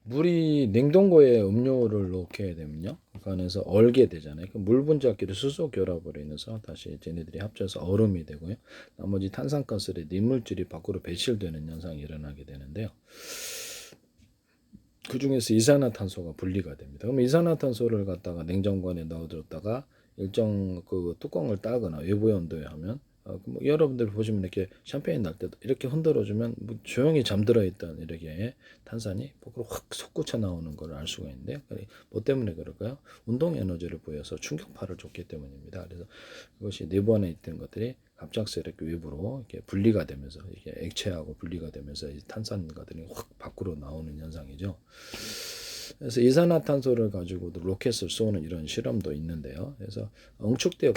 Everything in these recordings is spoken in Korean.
물이 냉동고에 음료를 넣게 되면요, 그 안에서 얼게 되잖아요. 그 물 분자끼리 수소 결합으로 인해서 다시 쟤네들이 합쳐서 얼음이 되고요. 나머지 탄산가스의 이물질이 밖으로 배출되는 현상이 일어나게 되는데요. 그 중에서 이산화탄소가 분리가 됩니다. 그럼 이산화탄소를 갖다가 냉장고에 넣어뒀다가 일정 그 뚜껑을 따거나 외부의 온도에 하면 뭐 여러분들 보시면 이렇게 샴페인 날 때도 이렇게 흔들어주면 뭐 조용히 잠들어 있던 이렇게 탄산이 밖으로 확 솟구쳐 나오는 걸 알 수가 있는데요. 뭐 때문에 그럴까요? 운동 에너지를 보여서 충격파를 줬기 때문입니다. 그래서 그것이 내부 안에 있던 것들이 갑작스럽게 외부로 이렇게 분리가 되면서 이게 액체하고 분리가 되면서 탄산가들이 확 밖으로 나오는 현상이죠. 그래서 이산화탄소를 가지고도 로켓을 쏘는 이런 실험도 있는데요. 그래서 응축되고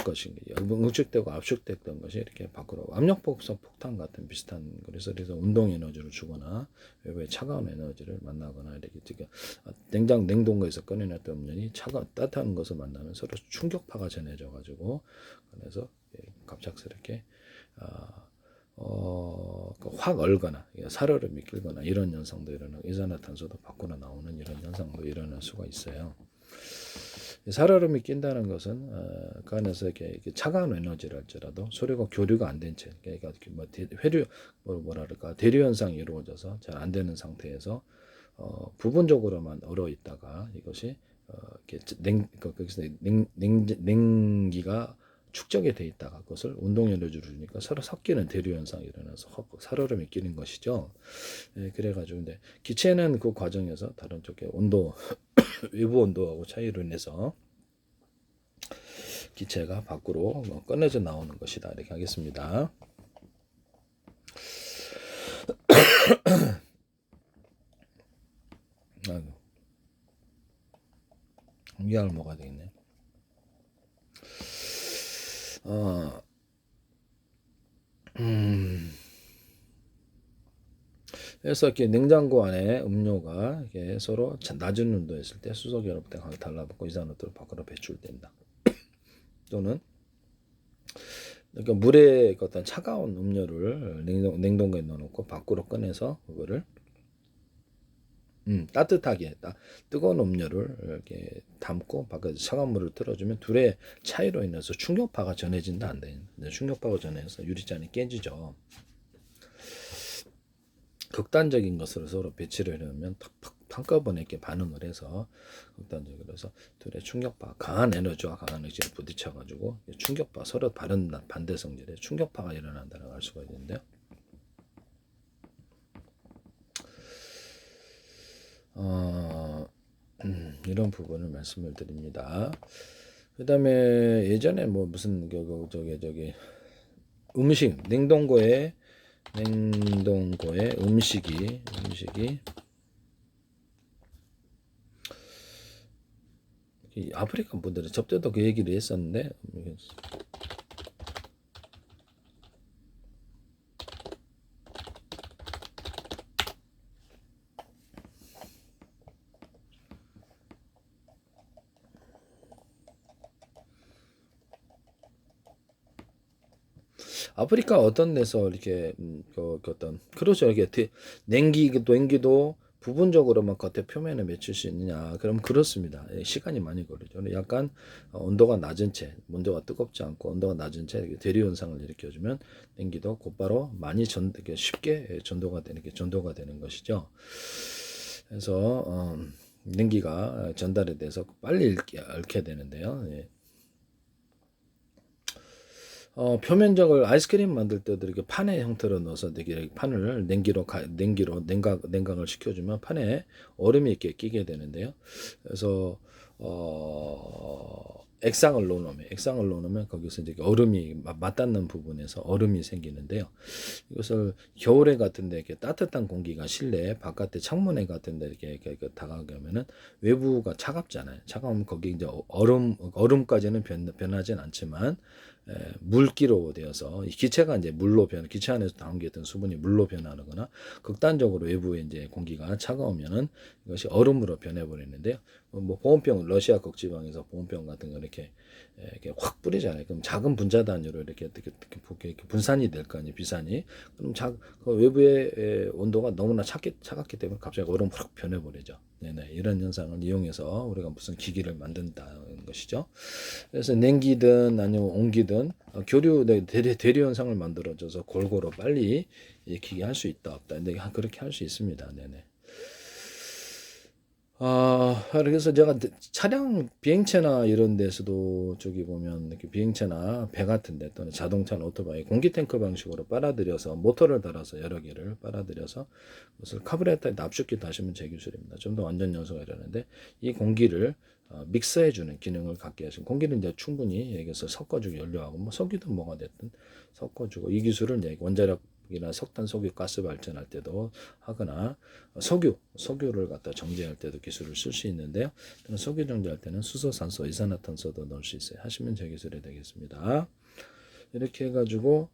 압축됐던 것이 이렇게 밖으로 압력복사 폭탄 같은 비슷한, 그래서 운동 에너지를 주거나 외부의 차가운 에너지를 만나거나 이렇게 냉동고에서 꺼내놨던 음료이 따뜻한 것을 만나면 서로 충격파가 전해져 가지고, 그래서 갑작스럽게 확 얼거나 살얼음이 끼거나 이런 현상도 일어나고, 이산화탄소도 밖으로 나오는 이런 현상도 일어날 수가 있어요. 살얼음이 낀다는 것은 그 안에서 이렇게 차가운 에너지를 할지라도 서로가 교류가 안 된 채, 그러니까 대류 현상이 이루어져서 잘 안 되는 상태에서 부분적으로만 얼어 있다가 이것이 이렇게 거기서 냉기가 축적이 돼 있다가 그것을 운동 에너지를 주니까 서로 섞이는 대류 현상이 일어나서 살얼음이 끼는 것이죠. 그래가지고 근데 기체는 그 과정에서 다른 쪽에 온도 외부 온도하고 차이로 인해서 기체가 밖으로 꺼내져 나오는 것이다, 이렇게 하겠습니다. 미약을 먹어야 되겠네. 그래서 이렇게 냉장고 안에 음료가 이렇게 서로 낮은 온도에 있을 때 수소 결합되고 달라붙고 이산화탄소 밖으로 배출된다. 또는 그러니까 물에 어떤 차가운 음료를 냉동고에 넣어놓고 밖으로 꺼내서 그거를 따뜻하게 뜨거운 음료를 이렇게 담고 밖에서 차가운 물을 틀어주면 둘의 차이로 인해서 충격파가 전해진다, 안 돼. 충격파가 전해서 유리잔이 깨지죠. 극단적인 것을 서로 배치를 해놓으면 한꺼번에 이렇게 반응을 해서 극단적으로 해서 둘의 충격파, 강한 에너지와 강한 에너지를 부딪혀가지고 충격파, 서로 다른 반대 성질의 충격파가 일어난다고 알 수가 있는데요. 이런 부분을 말씀을 드립니다. 그 다음에 예전에 뭐 무슨 음식 냉동고에 음식이 아프리카 분들은 접대도 그 얘기를 했었는데, 아프리카 어떤 데서 이렇게 어떤 그렇죠, 이게 냉기도 부분적으로만 겉에 표면에 맺힐 수 있느냐? 그럼 그렇습니다. 시간이 많이 걸리죠. 약간 온도가 낮은 채, 온도가 뜨겁지 않고 온도가 낮은 채 대류 현상을 일으켜주면 냉기도 곧바로 많이 쉽게 전도가 되는 것이죠. 그래서 냉기가 전달이 돼서 빨리 얽게 되는데요. 예. 표면적을 아이스크림 만들 때도 이렇게 판의 형태로 넣어서 되게 판을 냉각을 시켜주면 판에 얼음이 이렇게 끼게 되는데요. 그래서 액상을 넣어놓으면 거기서 이제 얼음이 맞닿는 부분에서 얼음이 생기는데요. 이것을 겨울에 같은데 이렇게 따뜻한 공기가 실내 바깥에 창문에 같은데 이렇게 다가가게 하면은 외부가 차갑잖아요. 차가우면 거기 이제 얼음까지는 변하진 않지만 물기로 되어서 기체가 이제 기체 안에서 담겨있던 수분이 물로 변하거나 극단적으로 외부에 이제 공기가 차가우면은 이것이 얼음으로 변해버리는데요. 뭐 보온병, 러시아 극지방에서 보온병 같은 거 이렇게 확 뿌리잖아요. 그럼 작은 분자 단위로 이렇게 분산이 될 거 아니에요, 비산이. 그럼 그 외부의 온도가 너무나 차갑기 때문에 갑자기 얼음으로 확 변해버리죠. 네네, 이런 현상을 이용해서 우리가 무슨 기기를 만든다는 것이죠. 그래서 냉기든 아니면 온기든 교류 대류 현상을 만들어줘서 골고루 빨리 이 기기 할 수 있다 없다. 근데 그렇게 할 수 있습니다. 네네. 그래서 제가 차량 비행체나 이런 데서도 저기 보면 이렇게 비행체나 배 같은 데 또는 자동차나 오토바이 공기 탱크 방식으로 빨아들여서 모터를 달아서 여러 개를 빨아들여서 그것을 카브레터에 납축기 다시면 제 기술입니다. 좀 더 완전 연소가 이러는데 이 공기를 믹스해주는 기능을 갖게 하신 공기는 이제 충분히 여기서 섞어주고 연료하고 뭐 석유든 뭐가 됐든 섞어주고 이 기술을 이제 원자력이나 석탄 석유 가스 발전할 때도 하거나 석유를 갖다 정제할 때도 기술을 쓸 수 있는데요. 석유 정제할 때는 수소, 산소, 이산화탄소도 넣을 수 있어요. 하시면 제 기술이 되겠습니다. 이렇게 해가지고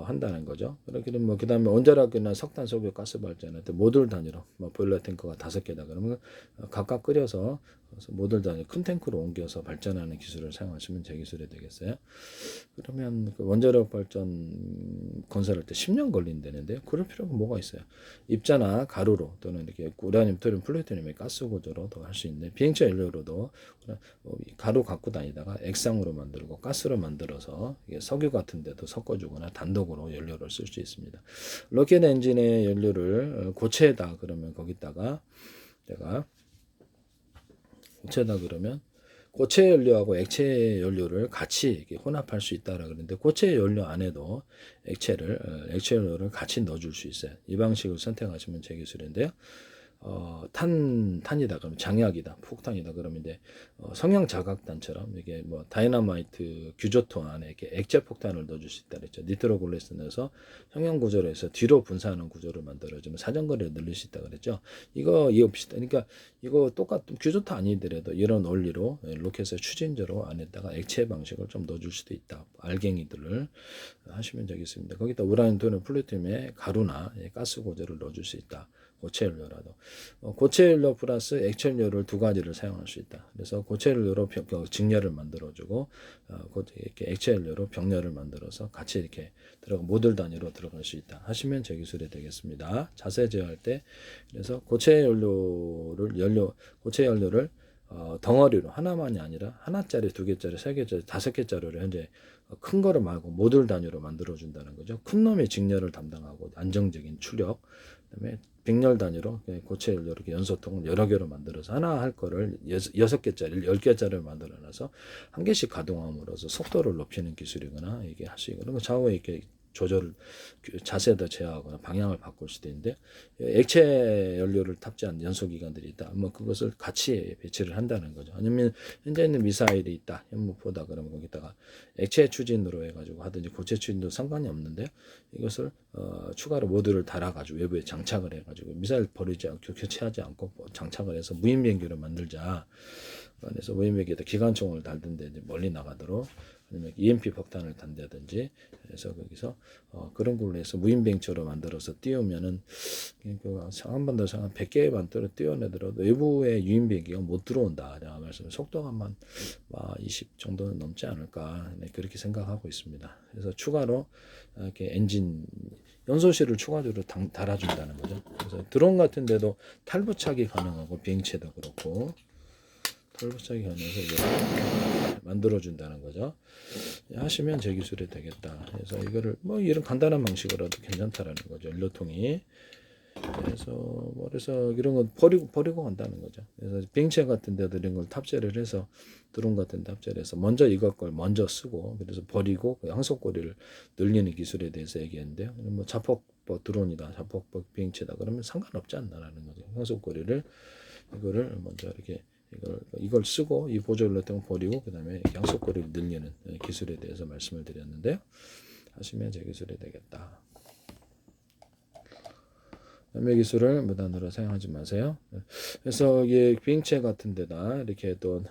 한다는 거죠. 그렇게 되면 뭐 그다음에 원자력이나 석탄, 석유, 가스 발전할 때 모듈 단위로 뭐 보일러 탱크가 5개다 그러면 각각 끓여서 모듈 단위 큰 탱크로 옮겨서 발전하는 기술을 사용하시면 제 기술이 되겠어요. 그러면 그 원자력 발전 건설할 때 10년 걸린다는데요. 그럴 필요가 뭐가 있어요? 입자나 가루로 또는 이렇게 우라늄, 토륨, 플루토늄의 가스 구조로도 할 수 있는데 비행체 연료로도 가루 갖고 다니다가 액상으로 만들고 가스로 만들어서 석유 같은 데도 섞어주거나 단독으로 연료를 쓸 수 있습니다. 로켓 엔진의 연료를 고체다 그러면 거기다가 제가 고체다 그러면 고체 연료하고 액체 연료를 같이 이렇게 혼합할 수 있다라 그러는데 고체 연료 안에도 액체 연료를 같이 넣어줄 수 있어요. 이 방식을 선택하시면 제 기술인데요. 탄이다 그러면 장약이다, 폭탄이다 그러면 이제 성형 자각단처럼 이게 뭐 다이너마이트 규조통 안에 이렇게 액체 폭탄을 넣어줄 수 있다 그랬죠. 니트로글리스린에서 성형 구조로 해서 뒤로 분사하는 구조를 만들어주면 사정거리를 늘릴 수 있다 그랬죠. 이거 비슷해. 그러니까 이거 똑같은 규조통 아니더라도 이런 원리로 로켓의 추진제로 안에다가 액체 방식을 좀 넣어줄 수도 있다. 알갱이들을 하시면 되겠습니다. 거기다 우라늄 또는 플루토늄의 가루나 가스 구조를 넣어줄 수 있다. 고체 연료라도 고체 연료 플러스 액체 연료를 두 가지를 사용할 수 있다. 그래서 고체 연료로 직렬을 만들어주고 이렇게 액체 연료로 병렬을 만들어서 같이 이렇게 모듈 단위로 들어갈 수 있다. 하시면 제 기술이 되겠습니다. 자세 제어할 때 그래서 고체 연료를 덩어리로 하나만이 아니라 하나짜리, 2개짜리, 3개짜리, 5개짜리를 현재 큰 거를 말고 모듈 단위로 만들어 준다는 거죠. 큰 놈이 직렬을 담당하고 안정적인 추력, 그다음에 백열 단위로 고체 연료 이렇게 연소통을 여러 개로 만들어서 하나 할 거를 6개짜리, 10개짜리를 만들어 놔서 한 개씩 가동함으로써 속도를 높이는 기술이거나 이게 할 수 있고 그런 거 좌우에 이렇게 조절을 자세도 제어하거나 방향을 바꿀 수도 있는데 액체 연료를 탑재한 연소기관들이 있다. 뭐 그것을 같이 배치를 한다는 거죠. 아니면 현재 있는 미사일이 있다. 현무포다 그러면 거기다가 액체 추진으로 해가지고 하든지 고체 추진도 상관이 없는데 이것을 추가로 모듈을 달아가지고 외부에 장착을 해가지고 미사일 버리지 않고 교체하지 않고 장착을 해서 무인 비행기를 만들자. 그래서 무인 비행기에다 기관총을 달던데 멀리 나가도록 아니면 EMP 폭탄을 단다든지 그래서 거기서 그런 걸로 해서 무인비행체로 만들어서 띄우면은 한 번 더 100개의 반도를 띄워내더라도 외부의 유인비행기가 못 들어온다. 제가 말씀 속도가 한 20 정도는 넘지 않을까 그렇게 생각하고 있습니다. 그래서 추가로 이렇게 엔진 연소실을 추가적으로 달아준다는 거죠. 그래서 드론 같은 데도 탈부착이 가능하고 비행체도 그렇고 탈부착이 가능해서 이제 만들어준다는 거죠. 하시면 제 기술이 되겠다. 그래서 이거를 뭐 이런 간단한 방식으로도 괜찮다라는 거죠. 연료통이. 그래서 이런 거 버리고 간다는 거죠. 그래서 비행체 같은 데도 이런 걸 탑재를 해서 드론 같은 데 탑재를 해서 먼저 이것 걸 먼저 쓰고 그래서 버리고 그 항속거리를 늘리는 기술에 대해서 얘기했는데요. 뭐 자폭 드론이다, 자폭 비행체다 그러면 상관없지 않나라는 거죠. 항속거리를 이거를 먼저 이렇게 이걸 쓰고 이 보조연료통을 버리고 그다음에 항속거리를 늘리는 기술에 대해서 말씀을 드렸는데요. 하시면 제 기술이 되겠다. 연매 기술을 무단으로 사용하지 마세요. 그래서 이게 비행체 같은 데다 이렇게 또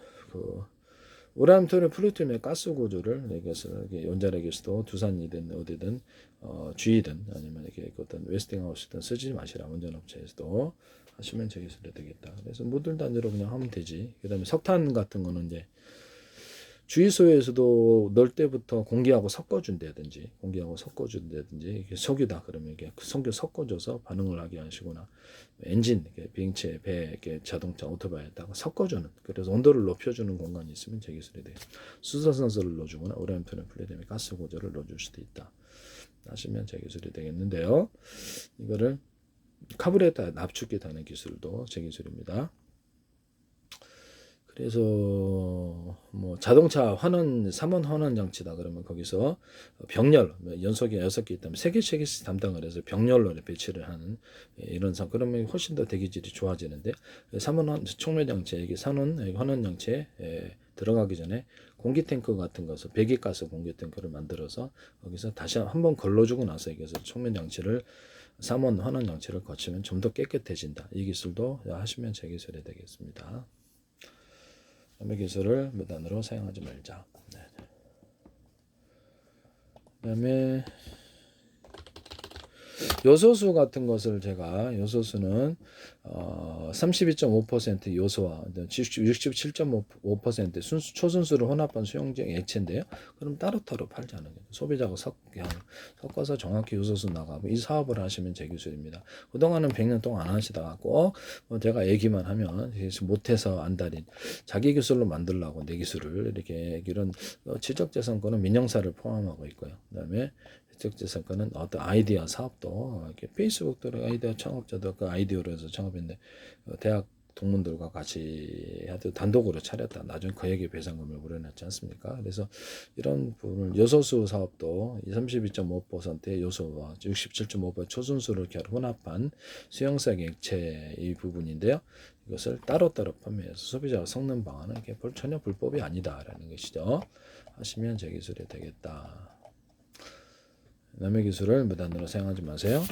우라늄, 토륨, 플루토늄의 가스 구조를 이것을 원자력에서도 두산이든 어디든 G든 아니면 이렇게 어떤 웨스팅하우스든 쓰지 마시라. 원전업체에서도 하시면 제 기술이 되겠다. 그래서 모듈 단위로 그냥 하면 되지. 그다음에 석탄 같은 거는 이제 주유소에서도 넣을 때부터 공기하고 섞어준다든지 이게 석유다 그러면 이게 석유 섞어줘서 반응을 하게 하시거나 엔진, 비행체, 배, 이렇게 자동차, 오토바이에다가 섞어주는 그래서 온도를 높여주는 공간이 있으면 제 기술이 돼요. 수소산소를 넣어주거나 우라늄 플루토늄 가스 구조를 넣어줄 수도 있다. 하시면 제 기술이 되겠는데요. 이거를 카브레타 납축기 다는 기술도 제 기술입니다. 그래서 뭐 자동차 환원 3원 환원 장치다 그러면 거기서 병렬 연속에 6개 있다면 3개씩 담당을 해서 병렬로 배치를 하는 이런 상 그러면 훨씬 더 대기질이 좋아지는데 3원 촉매 장치 이게 산원 환원 장치에 들어가기 전에 공기 탱크 같은 것을 배기가스 공기 탱크를 만들어서 거기서 다시 한번 걸러주고 나서 이것을 촉매 장치를 3원 환원 장치를 거치면 좀 더 깨끗해진다. 이 기술도 하시면 제 기술이 되겠습니다. 다음에 기술을 무단으로 사용하지 말자. 네. 그다음에 요소수 같은 것을 제가 요소수는 32.5% 요소와 67.5% 초순수를 혼합한 수용적 액체인데요. 그럼 따로따로 팔지 않아요. 소비자가 섞어서 정확히 요소수 나가고 이 사업을 하시면 제 기술입니다. 그동안은 100년 동안 안 하시다가 꼭 제가 얘기만 하면 못해서 안달인 자기 기술로 만들려고 내 기술을 이렇게 이런 지적재산권은 민영사를 포함하고 있고요. 그다음에 지적재산권은 어떤 아이디어 사업도 이렇게 페이스북도 아이디어 창업자도 그 아이디어로 해서 창업했는데 대학 동문들과 같이 하도 단독으로 차렸다. 나중에 거액의 배상금을 물어냈지 않습니까? 그래서 이런 부분을 요소수 사업도 32.5%의 요소와 67.5% 초순수를 혼합한 수용성 액체 이 부분인데요. 이것을 따로따로 판매해서 소비자가 섞는 방안은 이게 전혀 불법이 아니다라는 것이죠. 하시면 제 기술이 되겠다. 남의 기술을 무단으로 사용하지 마세요.